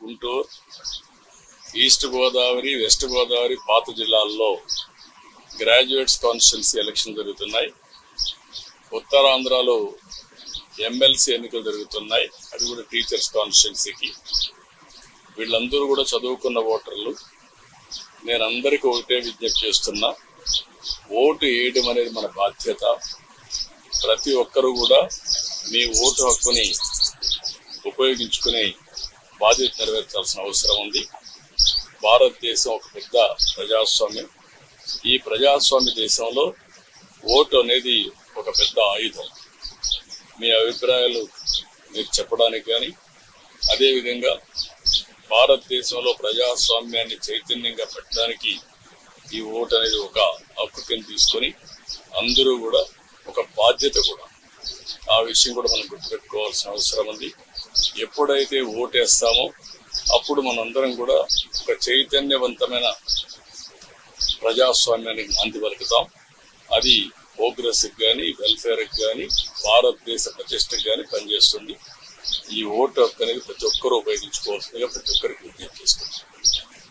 Guntur, east Godavari, west Godavari పాత జిల్లాల్లో graduates constituency election జరుగుతున్నాయి. ఉత్తరాంధ్రలో ఎమ్మెల్సీ ఎన్నికలు జరుగుతున్నాయి, అది కూడా టీచర్స్ కాన్స్టిట్యున్సీకి. వీళ్ళందరూ కూడా చదువుకున్న ఓటర్లు. నేను అందరికీ ఒకటే విజ్ఞప్తి చేస్తున్నా, ఓటు వేయడం అనేది మన బాధ్యత. ప్రతి ఒక్కరూ కూడా మీ ఓటు హక్కుని ఉపయోగించుకునే బాధ్యత నెరవేర్చాల్సిన అవసరం ఉంది. భారతదేశం ఒక పెద్ద ప్రజాస్వామ్యం. ఈ ప్రజాస్వామ్య దేశంలో ఓటు అనేది ఒక పెద్ద ఆయుధం. మీ అభిప్రాయాలు మీరు చెప్పడానికి కానీ, అదేవిధంగా భారతదేశంలో ప్రజాస్వామ్యాన్ని చైతన్యంగా పెట్టడానికి ఈ ఓటు అనేది ఒక హక్కు కింద తీసుకొని అందరూ కూడా ఒక బాధ్యత కూడా. ఆ విషయం కూడా మనం గుర్తుపెట్టుకోవాల్సిన అవసరం ఉంది. ఎప్పుడైతే ఓటేస్తామో అప్పుడు మనందరం కూడా ఒక చైతన్యవంతమైన ప్రజాస్వామ్యానికి నాంది పలుకుతాం. అది ప్రోగ్రెస్కి కానీ, వెల్ఫేర్కి కానీ, భారతదేశ ప్రతిష్టకి కానీ పనిచేస్తుంది. ఈ ఓటు హక్కు అనేది ప్రతి ఒక్కరూ ఉపయోగించుకోవాల్సిందిగా ప్రతి ఒక్కరికి విజ్ఞప్తి చేస్తుంది.